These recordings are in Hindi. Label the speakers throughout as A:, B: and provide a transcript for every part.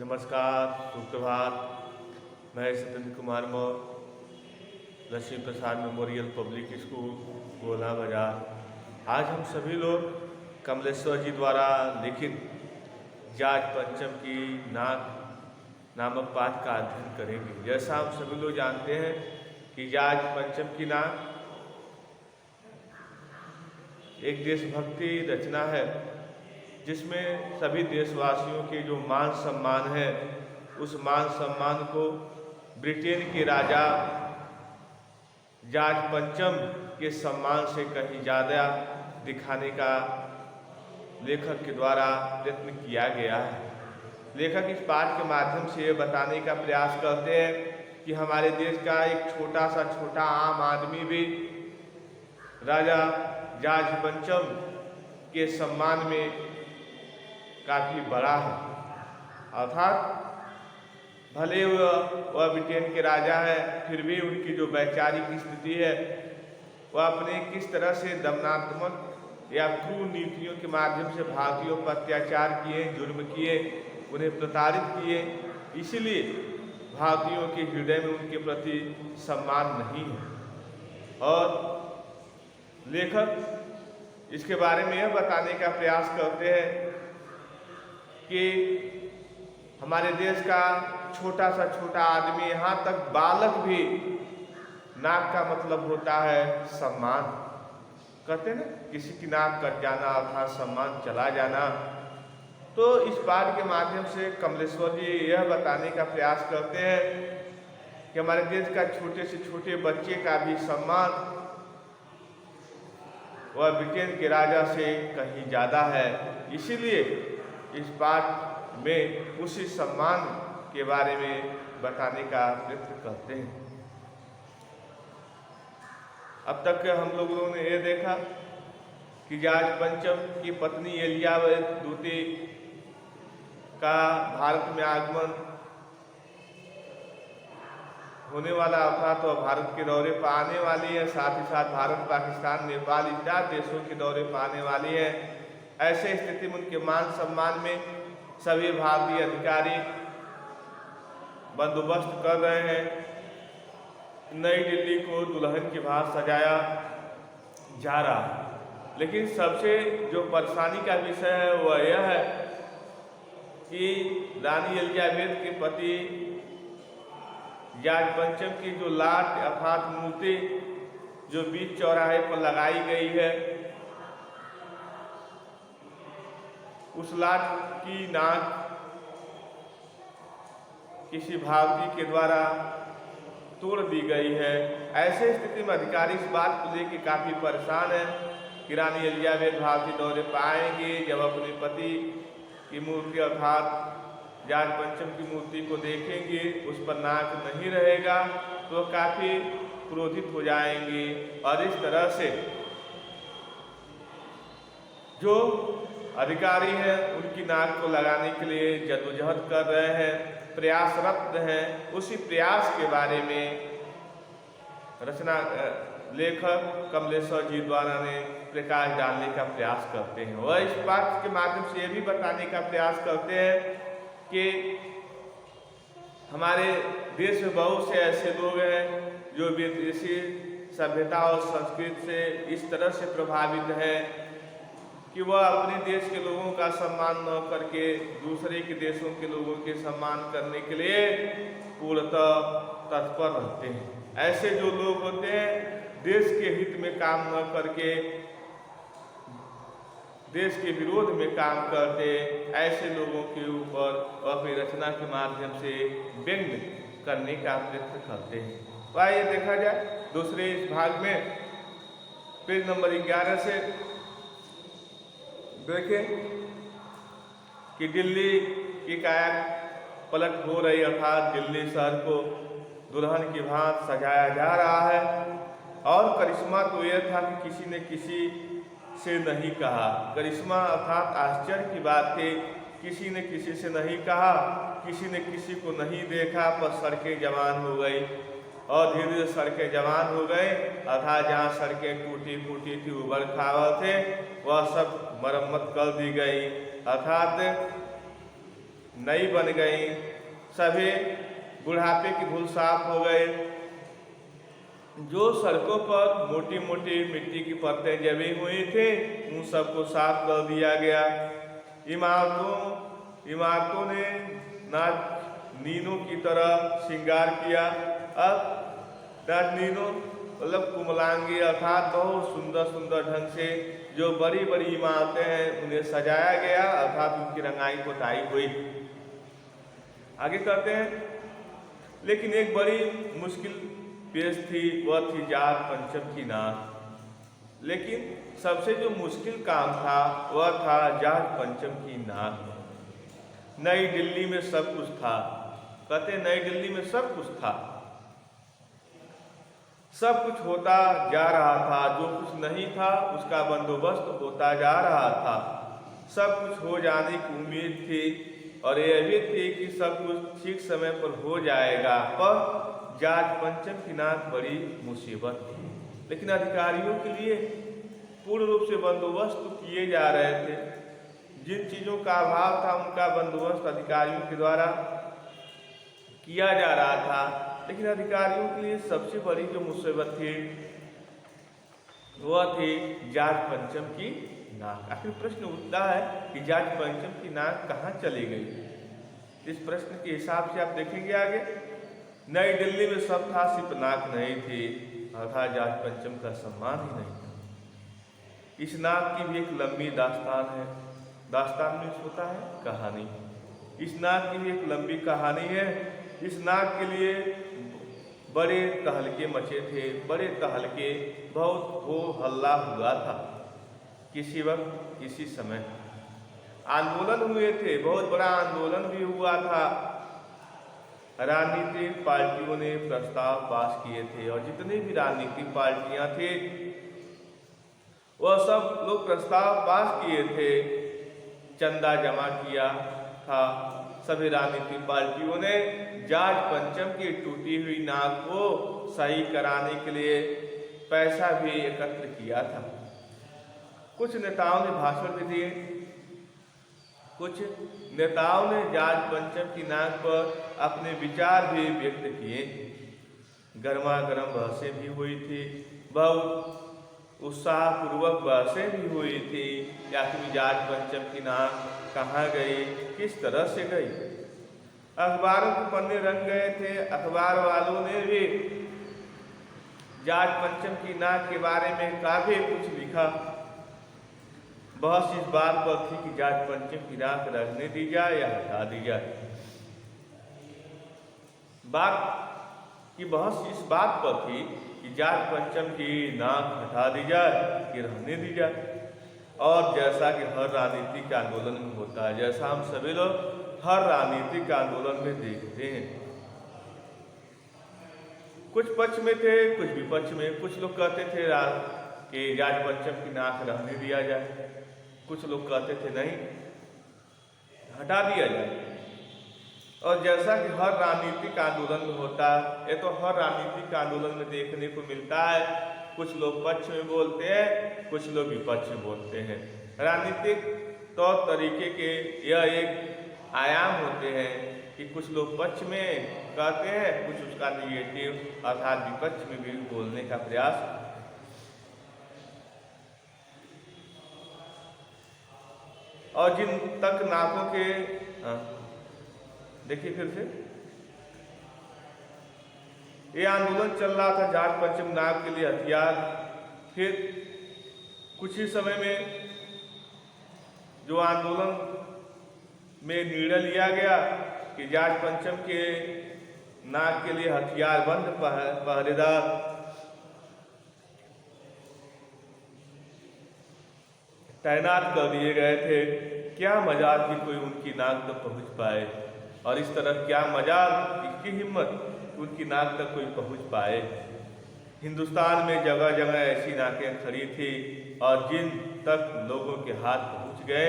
A: नमस्कार, सुप्रभात। मैं सत्येंद्र कुमार मौर्य, लक्ष्मी प्रसाद मेमोरियल पब्लिक स्कूल, गोला बाजार। आज हम सभी लोग कमलेश्वर जी द्वारा लिखित जाज पंचम की नाक नामक पाठ का अध्ययन करेंगे। जैसा हम सभी लोग जानते हैं कि जाज पंचम की नाक एक देशभक्ति रचना है, जिसमें सभी देशवासियों के जो मान सम्मान है, उस मान सम्मान को ब्रिटेन के राजा जॉर्ज पंचम के सम्मान से कहीं ज़्यादा दिखाने का लेखक के द्वारा प्रयत्न किया गया है। लेखक इस पाठ के माध्यम से ये बताने का प्रयास करते हैं कि हमारे देश का एक छोटा आम आदमी भी राजा जॉर्ज पंचम के सम्मान में काफ़ी बड़ा है। अर्थात भले वह ब्रिटेन के राजा है, फिर भी उनकी जो वैचारिक स्थिति है, वह अपने किस तरह से दमनात्मक या क्रूर नीतियों के माध्यम से भारतीयों पर अत्याचार किए, जुर्म किए, उन्हें प्रताड़ित किए, इसीलिए भारतीयों के हृदय में उनके प्रति सम्मान नहीं है। और लेखक इसके बारे में यह बताने का प्रयास करते हैं कि हमारे देश का छोटा आदमी, यहाँ तक बालक भी, नाक का मतलब होता है सम्मान। कहते हैं ना, किसी की नाक कट जाना अर्थात सम्मान चला जाना। तो इस पाठ के माध्यम से कमलेश्वर जी यह बताने का प्रयास करते हैं कि हमारे देश का छोटे से छोटे बच्चे का भी सम्मान वह ब्रिटेन के राजा से कहीं ज़्यादा है। इसीलिए इस पाठ में उसी सम्मान के बारे में बताने का प्रयत्न करते हैं। अब तक हम लोगों ने ये देखा कि जॉर्ज पंचम की पत्नी एलिजाबेथ द्वितीय का भारत में आगमन होने वाला, अर्थात तो भारत के दौरे पर आने वाली है, साथ ही साथ भारत, पाकिस्तान, नेपाल इत्यादि देशों के दौरे पर आने वाली है। ऐसे स्थिति में उनके मान सम्मान में सभी भारतीय अधिकारी बंदोबस्त कर रहे हैं। नई दिल्ली को दुल्हन की भांति सजाया जा रहा है। लेकिन सबसे जो परेशानी का विषय है वह यह है कि रानी एलिजाबेथ के पति जॉर्ज पंचम की जो लाट अर्थात मूर्ति जो बीच चौराहे पर लगाई गई है, उस लाट की नाक किसी भारतीय के द्वारा तोड़ दी गई है। ऐसे स्थिति में अधिकारी इस बात को लेकर काफ़ी परेशान है कि रानी एलिजाबेथ भारतीय दौरे पर आएंगे, जब अपने पति की मूर्ति अर्थात जॉर्ज पंचम की मूर्ति को देखेंगे, उस पर नाक नहीं रहेगा तो काफ़ी क्रोधित हो जाएंगे। और इस तरह से जो अधिकारी हैं उनकी नाक को लगाने के लिए जद्दोजहद कर रहे हैं, प्रयासरत हैं। उसी प्रयास के बारे में रचना लेखक कमलेश्वर जी द्वारा ने प्रकाश डालने का प्रयास करते हैं। वह इस पाठ के माध्यम से ये भी बताने का प्रयास करते हैं कि हमारे देश में बहुत से ऐसे लोग हैं जो विदेशी सभ्यता और संस्कृति से इस तरह से प्रभावित हैं कि वह अपने देश के लोगों का सम्मान न करके दूसरे के देशों के लोगों के सम्मान करने के लिए पूर्णतः तत्पर रहते हैं। ऐसे जो लोग होते हैं देश के हित में काम न करके देश के विरोध में काम करते, ऐसे लोगों के ऊपर अपनी रचना के माध्यम से व्यंग्य करने का प्रयत्न करते हैं। तो आइए देखा जाए दूसरे इस भाग में पेज नंबर 11 से देखें कि दिल्ली की काया पलट हो रही, अर्थात दिल्ली शहर को दुल्हन की भांति सजाया जा रहा है। और करिश्मा तो यह था कि किसी ने किसी से नहीं कहा। करिश्मा अर्थात आश्चर्य की बात थी, किसी ने किसी से नहीं कहा, किसी ने किसी को नहीं देखा, पर सड़कें जवान हो गई। और धीरे धीरे सड़कें जवान हो गए, अर्थात जहाँ सड़कें टूटी फूटी थी, उबड़ खाबड़ थे, वह सब मरम्मत कर दी गई। अर्थात नई बन गई, सभी बुढ़ापे की धूल साफ हो गए। जो सड़कों पर मोटी मोटी मिट्टी की परतें जमी हुई थी उन सबको साफ कर दिया गया। इमारतों ने नाच नीनों की तरह श्रृंगार किया। अब नाच नीनों मतलब कुमलांगी अर्थात बहुत सुंदर सुंदर ढंग से जो बड़ी बड़ी इमारतें हैं उन्हें सजाया गया अर्थात उनकी रंगाई पुताई हुई। आगे करते हैं। लेकिन एक बड़ी मुश्किल पेश थी, वह थी जाट पंचम की नाक। लेकिन सबसे जो मुश्किल काम था वह था जाट पंचम की नाक। नई दिल्ली में सब कुछ था, कहते नई दिल्ली में सब कुछ था, सब कुछ होता जा रहा था, जो कुछ नहीं था उसका बंदोबस्त होता जा रहा था। सब कुछ हो जाने की उम्मीद थी और यह भी थी कि सब कुछ ठीक समय पर हो जाएगा, पर जाट पंचम की नाक बड़ी मुसीबत थी। लेकिन अधिकारियों के लिए पूर्ण रूप से बंदोबस्त किए जा रहे थे। जिन चीज़ों का अभाव था उनका बंदोबस्त अधिकारियों के द्वारा किया जा रहा था। लेकिन अधिकारियों के लिए सबसे बड़ी जो मुसीबत थी वह थी जाट पंचम की नाक। आखिर प्रश्न उठता है कि जाट पंचम की नाक कहाँ चली गई। इस प्रश्न के हिसाब से आप देखेंगे आगे। नई दिल्ली में सब था, सिर्फ नाक नहीं थी, अर्थात जाट पंचम का सम्मान ही नहीं था। इस नाक की भी एक लंबी दास्तान है। दास्तान में होता है कहानी। इस नाक की भी एक लंबी कहानी है। इस नाक के लिए बड़े तहलके मचे थे, बड़े तहलके, बहुत हो हल्ला हुआ था। किसी वक्त किसी समय आंदोलन हुए थे, बहुत बड़ा आंदोलन भी हुआ था। राजनीतिक पार्टियों ने प्रस्ताव पास किए थे और जितनी भी राजनीतिक पार्टियां थे वह सब लोग प्रस्ताव पास किए थे। चंदा जमा किया था सभी राजनीतिक पार्टियों ने। जाट पंचम की टूटी हुई नाक को सही कराने के लिए पैसा भी एकत्र किया था। कुछ नेताओं ने भाषण भी दिए, कुछ नेताओं ने जाट पंचम की नाक पर अपने विचार भी व्यक्त किए। गर्मा गर्म बहसें भी हुई थी, बहुत उत्साहपूर्वक बहसें भी हुई थी। आखिर जाट पंचम की नाक कहाँ गई, किस तरह से गई। अखबारों के पन्ने रंग गए थे। अखबार वालों ने भी जाट पंचम की नाक के बारे में काफी कुछ लिखा। बहस इस बात पर थी कि जाट पंचम की नाक रखने दी जाए या हटा दी जाए। बात की बहस इस बात पर थी कि जाट पंचम की नाक हटा दी जाए कि रहने दी जाए। और जैसा कि हर राजनीतिक आंदोलन में होता है, जैसा हम सभी लोग हर राजनीतिक आंदोलन में देखते हैं, कुछ पक्ष में थे कुछ विपक्ष में। कुछ लोग कहते थे कि जाट पंचम की नाक रहने दिया जाए, कुछ लोग कहते थे नहीं हटा दिया जाए। और जैसा कि हर राजनीतिक आंदोलन में होता है, ये तो हर राजनीतिक आंदोलन में देखने को मिलता है। कुछ लोग पक्ष में बोलते हैं, कुछ लोग विपक्ष में बोलते हैं। राजनीतिक तौर तरीके के यह एक आयाम होते हैं कि कुछ लोग पक्ष में कहते हैं, कुछ उसका निगेटिव अर्थात विपक्ष में भी बोलने का प्रयास। और जिन तक नाकों के देखिए फिर से ये आंदोलन चल रहा था जाट पंचम नाक के लिए हथियार। फिर कुछ ही समय में जो आंदोलन में निर्णय लिया गया कि जाट पंचम के नाक के लिए हथियार बंद पहरेदार तैनात कर दिए गए थे। क्या मजाल कि कोई उनकी नाक तक पहुंच पाए, और इस तरह क्या मजाल, इसकी हिम्मत उनकी नाक तक कोई पहुंच पाए। हिंदुस्तान में जगह जगह ऐसी नाकें खड़ी थी और जिन तक लोगों के हाथ पहुंच गए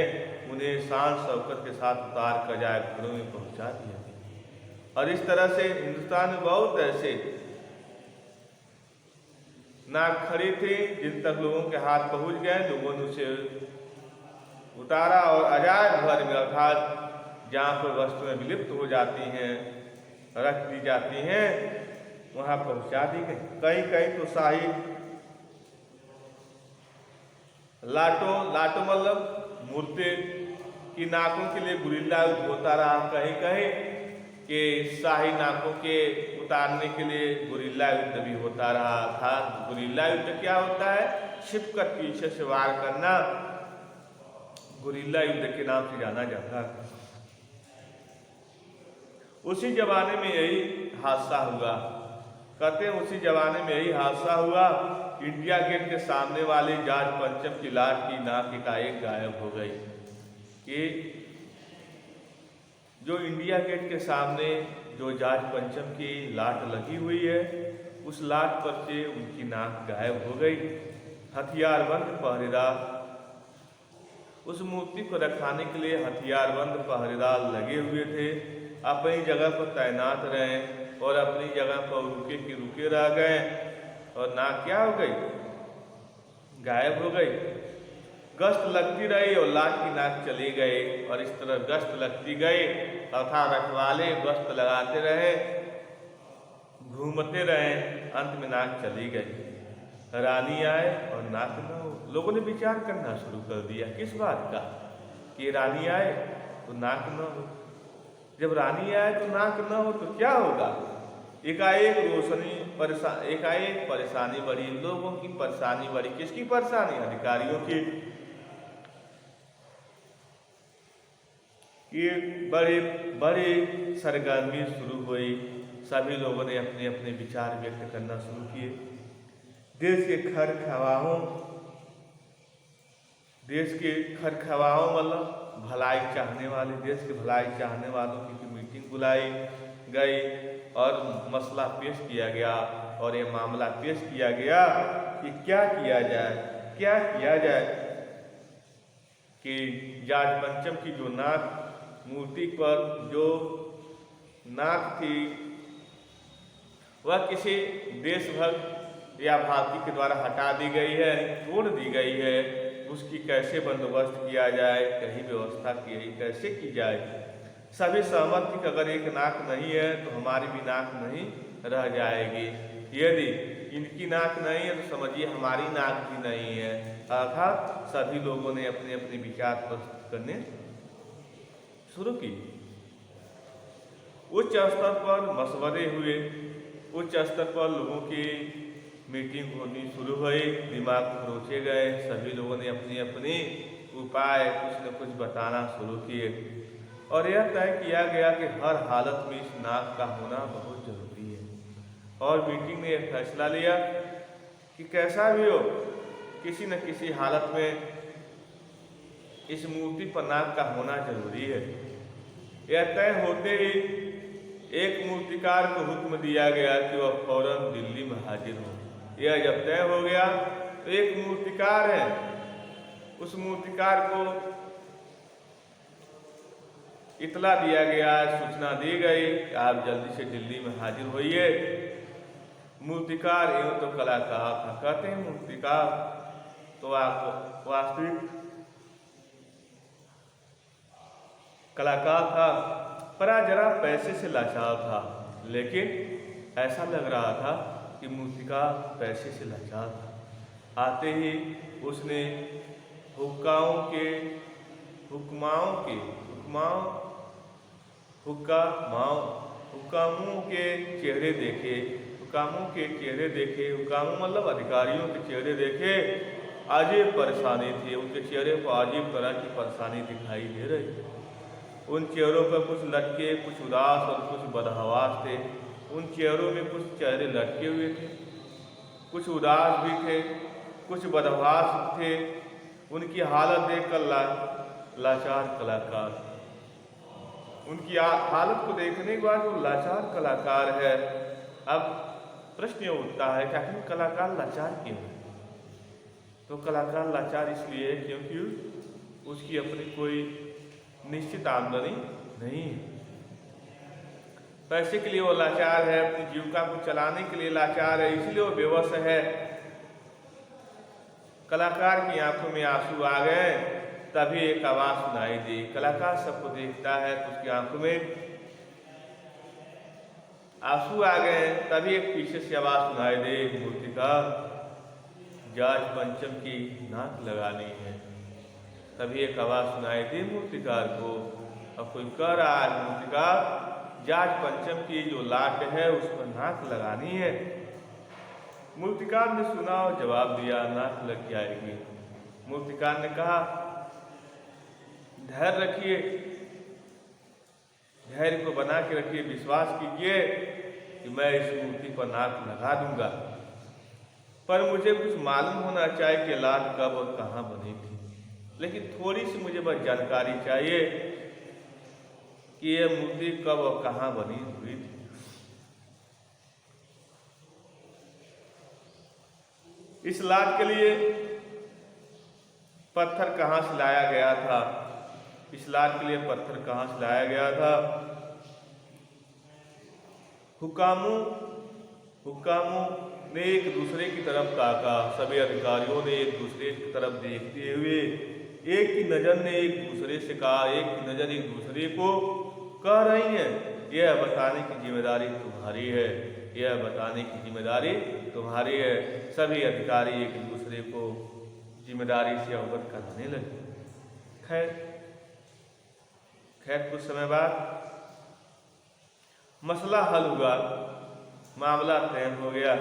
A: उन्हें शान शौकत के साथ उतार कर जाए घरों में पहुंचा दिया। और इस तरह से हिंदुस्तान में बहुत ऐसे नाक खड़ी थी जिन तक लोगों के हाथ पहुंच गए, लोगों ने उसे उतारा और अजायब घर में अर्थात जहाँ पर वस्तुएं विलुप्त हो जाती हैं, रख दी जाती हैं, वहाँ पहुँचा दी गई। कहीं कहीं तो शाही लाटो मतलब मूर्ति की नाकों के लिए गुरिल्ला युद्ध होता रहा। कहीं कहीं कि शाही नाकों के उतारने के लिए गुरिल्ला युद्ध भी होता रहा था। गुरिल्ला युद्ध क्या होता है? छिपकर पीछे से वार करना, गुरिल्ला युद्ध के नाम से जाना जाता है। उसी जमाने में यही हादसा हुआ। कहते हैं उसी जमाने में यही हादसा हुआ। इंडिया गेट के सामने वाली जॉर्ज पंचम की लाट की नाक एकाएक गायब हो गई। कि जो इंडिया गेट के सामने जो जॉर्ज पंचम की लाट लगी हुई है, उस लाट पर से उनकी नाक गायब हो गई। हथियारबंद पहरेदार, उस मूर्ति को रखाने के लिए हथियारबंद पहरेदार लगे हुए थे, अपनी जगह पर तैनात रहे और अपनी जगह पर रुके कि रुके रह गए, और नाक क्या हो गई? गायब हो गई। गश्त लगती रही और लाट की नाक चली गई, और इस तरह गश्त लगती गई तथा रखवाले गश्त लगाते रहे, घूमते रहे, अंत में नाक चली गई। रानी आए और नाक न हो। लोगों ने विचार करना शुरू कर दिया किस बात का? कि रानी आए तो नाक न हो। जब रानी आए तो नाक न हो तो क्या होगा? एकाएक परेशानी बढ़ी, लोगों की परेशानी बढ़ी। किसकी परेशानी? अधिकारियों की। ये बड़े बड़े सरगर्मी शुरू हुई। सभी लोगों ने अपने अपने विचार व्यक्त करना शुरू किए। देश के खरखवाहों मतलब भलाई चाहने वाले, देश के भलाई चाहने वालों की मीटिंग बुलाई गई और मसला पेश किया गया, और ये मामला पेश किया गया कि क्या किया जाए कि जॉर्ज पंचम की जो नाक, मूर्ति पर जो नाक थी, वह किसी देशभक्त या भारतीय के द्वारा हटा दी गई है, तोड़ दी गई है। उसकी कैसे बंदोबस्त किया जाए, कहीं व्यवस्था कैसे की जाए। सभी सहमत थी कि अगर एक नाक नहीं है तो हमारी भी नाक नहीं रह जाएगी। यदि इनकी नाक नहीं है तो समझिए हमारी नाक भी नहीं है। अर्थात सभी लोगों ने अपने अपने विचार प्रस्तुत करने शुरू की। उच्च स्तर पर मशवरे हुए, उच्च स्तर पर लोगों की मीटिंग होनी शुरू हुई, दिमाग खरोचे गए। सभी लोगों ने अपने अपने उपाय कुछ न कुछ बताना शुरू किए, और यह तय किया गया कि हर हालत में इस नाक का होना बहुत जरूरी है। और मीटिंग ने यह फैसला लिया कि कैसा भी हो, किसी न किसी हालत में इस मूर्ति पर नाक का होना जरूरी है। यह तय होते ही एक मूर्तिकार को हुक्म दिया गया कि वह फौरन दिल्ली में हाजिर हो। यह जब तय हो गया तो एक मूर्तिकार है, उस मूर्तिकार को इतला दिया गया, सूचना दी गई कि आप जल्दी से दिल्ली में हाजिर होइए। मूर्तिकार एवं तो कलाकार था। कहते हैं मूर्तिकार तो आप वास्तविक कलाकार था, पर जरा पैसे से लाचार था। लेकिन ऐसा लग रहा था कि मूर्तिकार पैसे से लाचार था। आते ही उसने हुक्कामों के चेहरे देखे, हुक्कामों मतलब अधिकारियों के चेहरे देखे। अजीब परेशानी थी उनके चेहरे पर, अजीब तरह की परेशानी दिखाई दे रही। उन चेहरों पर कुछ लटके, कुछ उदास और कुछ बदहवास थे। उन चेहरों में कुछ चेहरे लटके हुए थे, कुछ उदास भी थे, कुछ बदहवास थे। उनकी हालत देखकर लाचार कलाकार, उनकी हालत को देखने के बाद वो लाचार कलाकार है। अब प्रश्न ये उठता है कि आखिर कलाकार लाचार क्यों है? तो कलाकार लाचार इसलिए है क्योंकि उसकी अपनी कोई निश्चित आमदनी नहीं है। पैसे के लिए वो लाचार है, अपनी जीविका को चलाने के लिए लाचार है, इसलिए वो बेवश है। कलाकार की आंखों में आंसू आ गए तभी एक आवाज सुनाई दी। कलाकार सबको देखता है तो उसकी आंखों में आंसू आ गए। तभी एक पीछे से आवाज सुनाई दी, मूर्तिकार जाज पंचम की नाक लगानी है। तभी एक आवाज सुनाई दी मूर्तिकार को। अब कोई कह रहा है, मूर्तिकार जाज पंचम की जो लाट है उस पर नाक लगानी है। मूर्तिकार ने सुना और जवाब दिया, नाक लग जाएगी। मूर्तिकार ने कहा, धैर्य रखिए, धैर्य को बना के रखिए, विश्वास कीजिए कि मैं इस मूर्ति पर नाक लगा दूंगा, पर मुझे कुछ मालूम होना चाहिए कि लाट कब और कहाँ बनी थी। लेकिन थोड़ी सी मुझे बस जानकारी चाहिए कि यह मूर्ति कब और कहाँ बनी हुई थी। इस लाट के लिए पत्थर कहाँ से लाया गया था? इस लाट के लिए पत्थर कहाँ से लाया गया था? हुक्कामों ने एक दूसरे की तरफ ताका। सभी अधिकारियों ने एक दूसरे की तरफ देखते हुए एक की नजर ने एक दूसरे से कहा, एक की नजर एक दूसरे को कह रही है, यह बताने की जिम्मेदारी तुम्हारी है, यह बताने की जिम्मेदारी तुम्हारी है। सभी अधिकारी एक दूसरे को जिम्मेदारी से अवगत कराने लगे। खैर कुछ समय बाद मसला हल हुआ, मामला तय हो गया।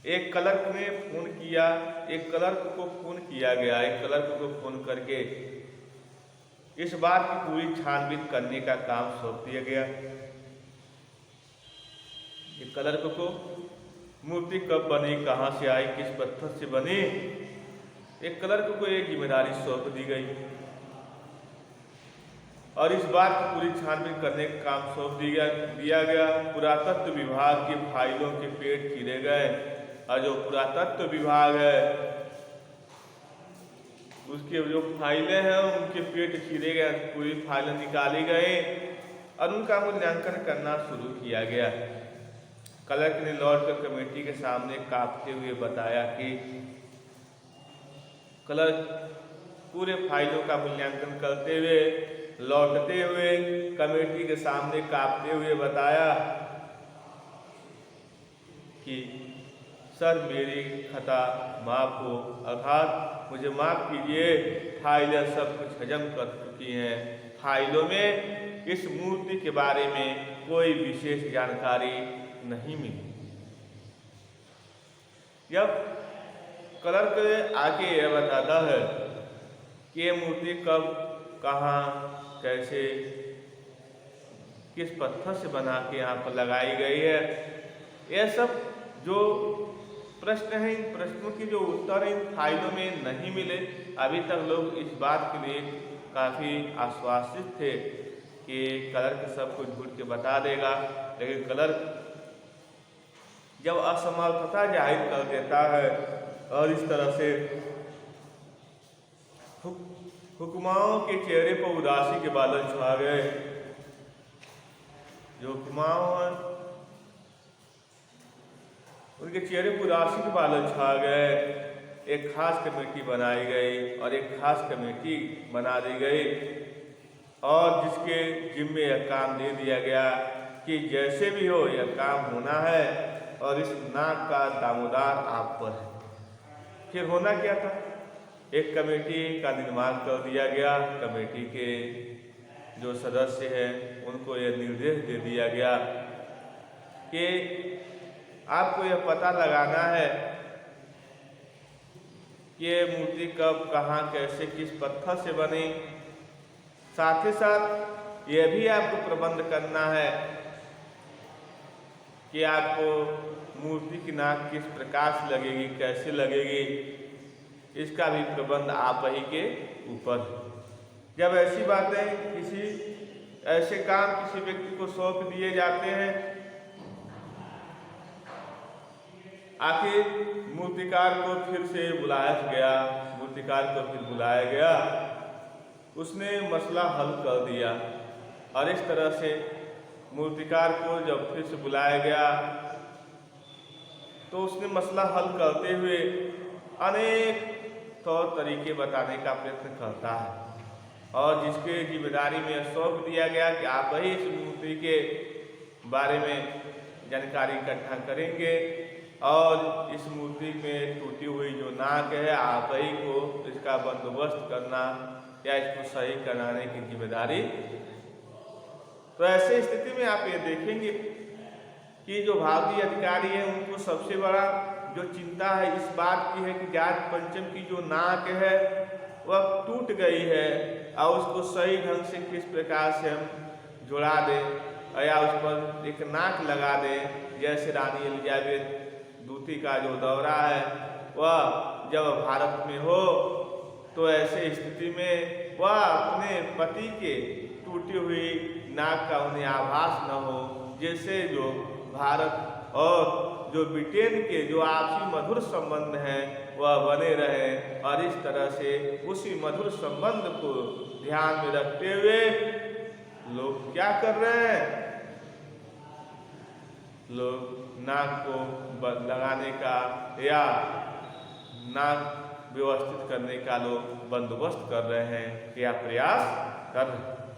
A: एक क्लर्क ने फोन किया, एक क्लर्क को फोन किया गया। एक क्लर्क को फोन करके इस बात की पूरी छानबीन करने का काम सौंप दिया गया। एक क्लर्क को मूर्ति कब बनी, कहाँ से आई, किस पत्थर से बनी, एक क्लर्क को एक जिम्मेदारी सौंप दी गई और इस बात की पूरी छानबीन करने का काम सौंप दिया गया। पुरातत्व विभाग की फाइलों के पेट चीरे गए और जो पुरातत्व विभाग है उसके जो फाइलें हैं उनके पेट चीरे गए, पूरी फाइलें निकाली गई और उनका मूल्यांकन करना शुरू किया गया। क्लर्क ने लौटकर कमेटी के सामने कांपते हुए बताया कि क्लर्क पूरे फाइलों का मूल्यांकन करते हुए लौटते हुए कमेटी के सामने कांपते हुए बताया कि सर मेरी खता माफ हो, अर्थात मुझे माफ कीजिए, फाइलें सब कुछ हजम कर चुकी हैं। फाइलों में इस मूर्ति के बारे में कोई विशेष जानकारी नहीं मिली। जब क्लर्क आके यह बताता है कि ये मूर्ति कब, कहाँ, कैसे, किस पत्थर से बना के यहाँ पर लगाई गई है, यह सब जो प्रश्न हैं, इन प्रश्नों की जो उत्तर इन फाइलों में नहीं मिले। अभी तक लोग इस बात के लिए काफ़ी आश्वासित थे कि क्लर्क सब कुछ ढूंढ के बता देगा, लेकिन क्लर्क जब असमर्थता जाहिर कर देता है और इस तरह से हुक्माओं के चेहरे पर उदासी के बादल छा गए। जो हुक्माओं हैं उनके चेहरे पर उदासी के बादल छा गए। एक खास कमेटी बनाई गई और एक खास कमेटी बना दी गई और जिसके जिम्मे यह काम दे दिया गया कि जैसे भी हो यह काम होना है और इस नाक का दामोदार आप पर है। फिर होना क्या था, एक कमेटी का निर्माण कर दिया गया। कमेटी के जो सदस्य हैं उनको यह निर्देश दे दिया गया कि आपको यह पता लगाना है कि ये मूर्ति कब, कहाँ, कैसे, किस पत्थर से बनी। साथ ही साथ यह भी आपको प्रबंध करना है कि आपको मूर्ति की नाक किस प्रकार से लगेगी, कैसे लगेगी, इसका भी प्रबंध आप ही के ऊपर है। जब ऐसी बातें, किसी ऐसे काम किसी व्यक्ति को सौंप दिए जाते हैं, आखिर मूर्तिकार को फिर से बुलाया गया। मूर्तिकार को फिर बुलाया गया, उसने मसला हल कर दिया और इस तरह से मूर्तिकार को जब फिर से बुलाया गया तो उसने मसला हल करते हुए अनेक तौर तरीके बताने का प्रयत्न करता है और जिसके जिम्मेदारी में सौंप दिया गया कि आप ही इस मूर्ति के बारे में जानकारी इकट्ठा करेंगे और इस मूर्ति में टूटी हुई जो नाक है आप ही को इसका बंदोबस्त करना या इसको सही कराने की जिम्मेदारी। तो ऐसे स्थिति में आप ये देखेंगे कि जो भारतीय अधिकारी है उनको सबसे बड़ा जो चिंता है इस बात की है कि जाट पंचम की जो नाक है वह टूट गई है और उसको सही ढंग से किस प्रकार से हम जुड़ा दें या उस पर एक नाक लगा दें। जैसे रानी एलिजाबेथ दूती का जो दौरा है वह जब भारत में हो तो ऐसे स्थिति में वह अपने पति के टूटी हुई नाक का उन्हें आभास न हो, जैसे जो भारत और जो ब्रिटेन के जो आपसी मधुर संबंध हैं वह बने रहे और इस तरह से उसी मधुर संबंध को ध्यान में रखते हुए लोग क्या कर रहे हैं, लोग नाक को लगाने का या नाक व्यवस्थित करने का लोग बंदोबस्त कर रहे हैं या प्रयास कर रहे हैं।